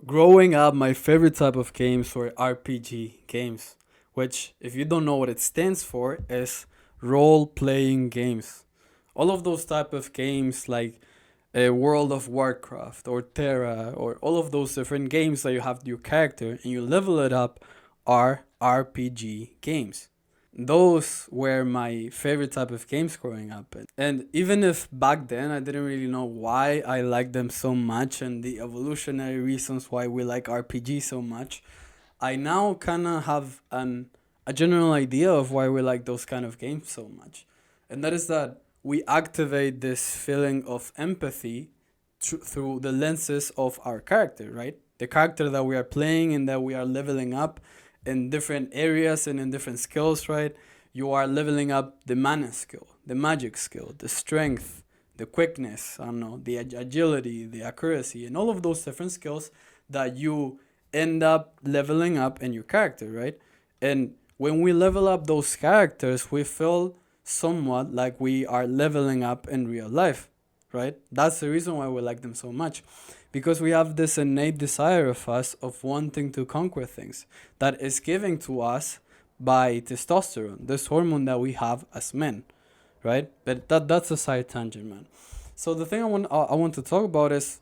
Growing up, my favorite type of games were RPG games, which, if you don't know what it stands for, is role playing games. All of those type of games like World of Warcraft or Terra or all of those different games that you have your character and you level it up are RPG games. Those were my favorite type of games growing up. And even if back then I didn't really know why I liked them so much and the evolutionary reasons why we like RPG so much, I now kind of have a general idea of why we like those kind of games so much. And that is that we activate this feeling of empathy through the lenses of our character, right? The character that we are playing and that we are leveling up in different areas and in different skills, right? You are leveling up the mana skill, the magic skill, the strength, the quickness, I don't know, the agility, the accuracy, and all of those different skills that you end up leveling up in your character, right? And when we level up those characters, we feel somewhat like we are leveling up in real life, right? That's the reason why we like them so much. Because we have this innate desire of us of wanting to conquer things that is given to us by testosterone, this hormone that we have as men, right? But that's a side tangent, man. So the thing I want to talk about is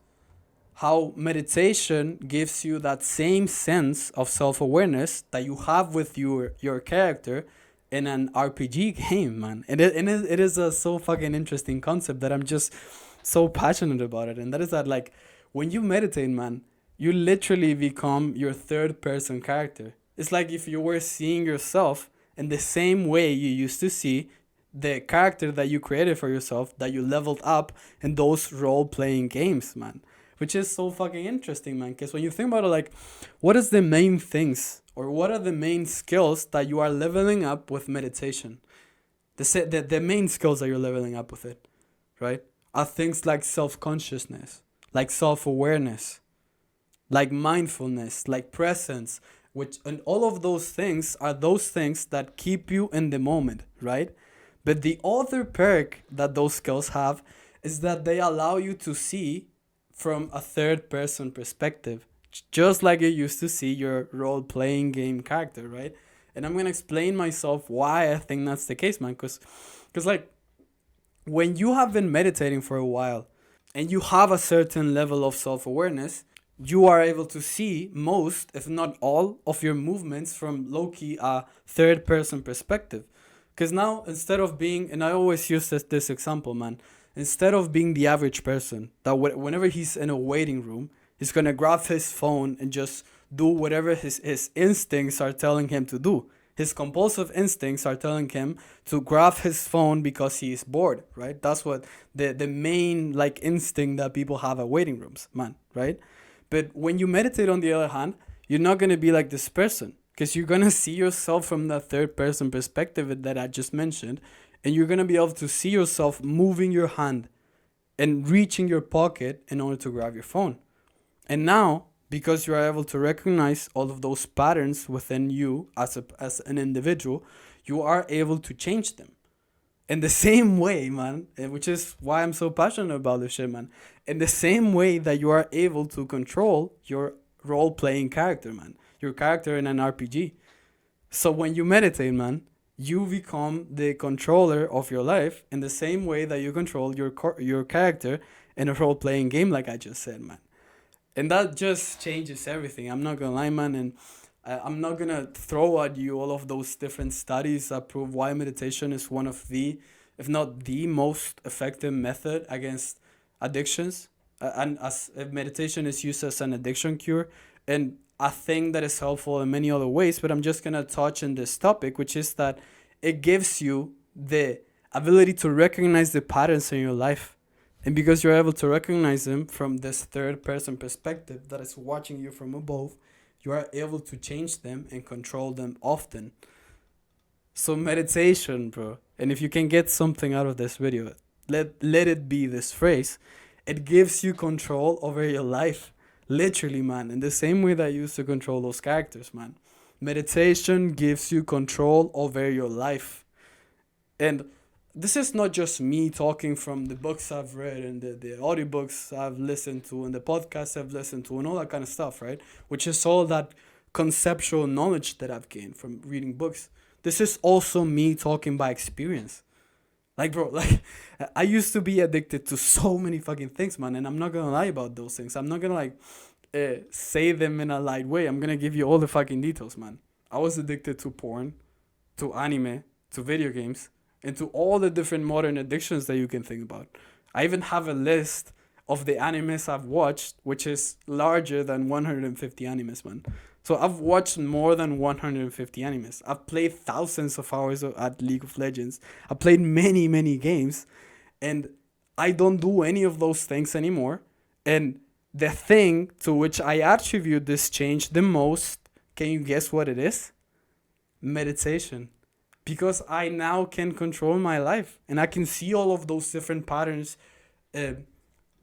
how meditation gives you that same sense of self-awareness that you have with your character in an RPG game, man. It is a so fucking interesting concept that I'm just so passionate about it. And that is that, like, when you meditate, man, you literally become your third person character. It's like if you were seeing yourself in the same way you used to see the character that you created for yourself, that you leveled up in those role playing games, man. Which is so fucking interesting, man. Because when you think about it, like, what is the main things or what are the main skills that you are leveling up with meditation? The main skills that you're leveling up with it, right? Are things like self consciousness, like self awareness, like mindfulness, like presence, which, and all of those things are those things that keep you in the moment, right? But the other perk that those skills have is that they allow you to see from a third person perspective, just like you used to see your role playing game character, right? And I'm gonna explain myself why I think that's the case, man. Cause like when you have been meditating for a while and you have a certain level of self awareness, you are able to see most, if not all, of your movements from low key a third person perspective. Because now, instead of being, and I always use this example, man, instead of being the average person, that whenever he's in a waiting room, he's gonna grab his phone and just do whatever his instincts are telling him to do. His compulsive instincts are telling him to grab his phone because he is bored, right? That's what the main like instinct that people have at waiting rooms, man, right? But when you meditate, on the other hand, you're not gonna be like this person because you're gonna see yourself from that third person perspective that I just mentioned, and you're gonna be able to see yourself moving your hand and reaching your pocket in order to grab your phone. And now, because you are able to recognize all of those patterns within you as an individual, you are able to change them. In the same way, man, which is why I'm so passionate about this shit, man. In the same way that you are able to control your role playing character, man, your character in an RPG. So when you meditate, man, you become the controller of your life in the same way that you control your character in a role playing game, like I just said, man. And that just changes everything. I'm not gonna lie, man, and I'm not gonna throw at you all of those different studies that prove why meditation is one of the, if not the most effective method against addictions, and as meditation is used as an addiction cure, and a thing that is helpful in many other ways. But I'm just gonna touch on this topic, which is that it gives you the ability to recognize the patterns in your life, and because you're able to recognize them from this third person perspective that is watching you from above, you are able to change them and control them often. So meditation, bro. And if you can get something out of this video, let it be this phrase. It gives you control over your life. Literally, man. In the same way that I used to control those characters, man. Meditation gives you control over your life. And this is not just me talking from the books I've read and the audiobooks I've listened to and the podcasts I've listened to and all that kind of stuff, right? Which is all that conceptual knowledge that I've gained from reading books. This is also me talking by experience. Like, bro, like, I used to be addicted to so many fucking things, man, and I'm not gonna lie about those things. I'm not gonna, like, say them in a light way. I'm gonna give you all the fucking details, man. I was addicted to porn, to anime, to video games, and to all the different modern addictions that you can think about. I even have a list of the animes I've watched, which is larger than 150 animes, man. So I've watched more than 150 animes. I've played thousands of hours at League of Legends. I played many, many games, and I don't do any of those things anymore. And the thing to which I attribute this change the most, can you guess what it is? Meditation. Because I now can control my life and I can see all of those different patterns uh,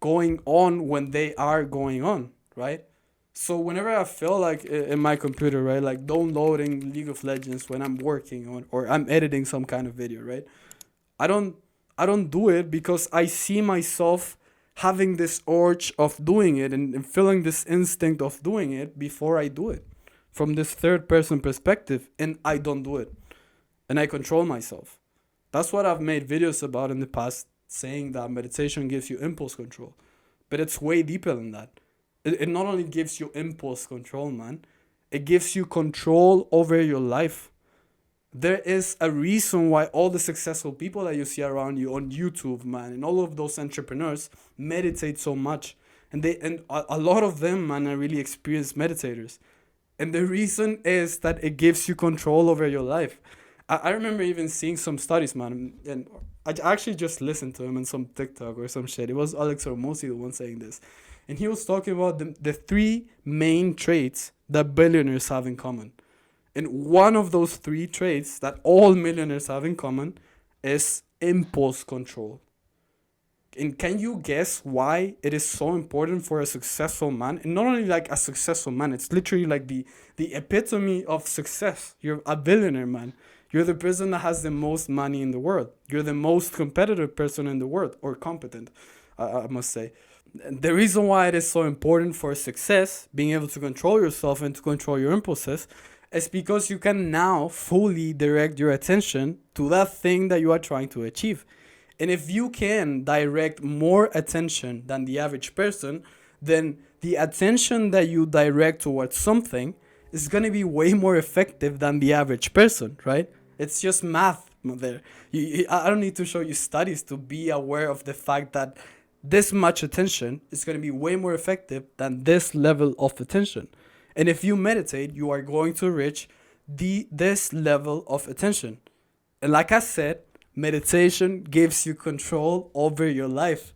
going on when they are going on, right? So whenever I feel like in my computer, right, like downloading League of Legends when I'm working on or I'm editing some kind of video, right? I don't I don't do it because I see myself having this urge of doing it and feeling this instinct of doing it before I do it from this third person perspective, and I don't do it and I control myself. That's what I've made videos about in the past, saying that meditation gives you impulse control. But it's way deeper than that. It not only gives you impulse control, man, it gives you control over your life. There is a reason why all the successful people that you see around you on YouTube, man, and all of those entrepreneurs meditate so much. And a lot of them, man, are really experienced meditators. And the reason is that it gives you control over your life. I remember even seeing some studies, man, and I actually just listened to him in some TikTok or some shit. It was Alex Hormozy, the one saying this. And he was talking about the three main traits that billionaires have in common. And one of those three traits that all millionaires have in common is impulse control. And can you guess why it is so important for a successful man? And not only like a successful man, it's literally like the epitome of success. You're a billionaire, man. You're the person that has the most money in the world. You're the most competitive person in the world, or competent, I must say. The reason why it is so important for success, being able to control yourself and to control your impulses, is because you can now fully direct your attention to that thing that you are trying to achieve. And if you can direct more attention than the average person, then the attention that you direct towards something is going to be way more effective than the average person, right? It's just math there. I don't need to show you studies to be aware of the fact that this much attention is going to be way more effective than this level of attention. And if you meditate, you are going to reach this level of attention. And like I said, meditation gives you control over your life.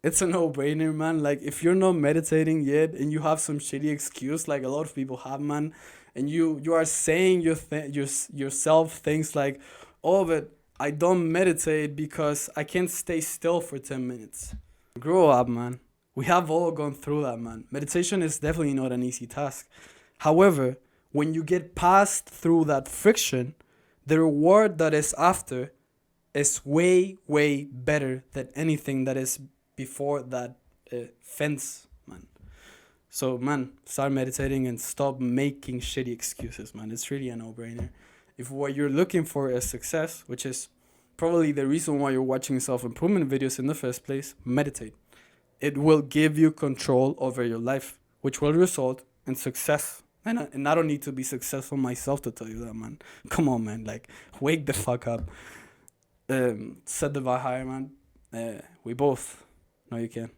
It's a no-brainer, man. Like, if you're not meditating yet and you have some shitty excuse like a lot of people have, man, and you are saying yourself things like, oh, but I don't meditate because I can't stay still for 10 minutes. Grow up, man. We have all gone through that, man. Meditation is definitely not an easy task. However, when you get past through that friction, the reward that is after is way, way better than anything that is before that fence, man. So, man, start meditating and stop making shitty excuses, man. It's really a no-brainer. If what you're looking for is success, which is probably the reason why you're watching self-improvement videos in the first place, meditate. It will give you control over your life, which will result in success. And I don't need to be successful myself to tell you that, man. Come on, man. Like, wake the fuck up. Set the bar higher, man. We both know you can.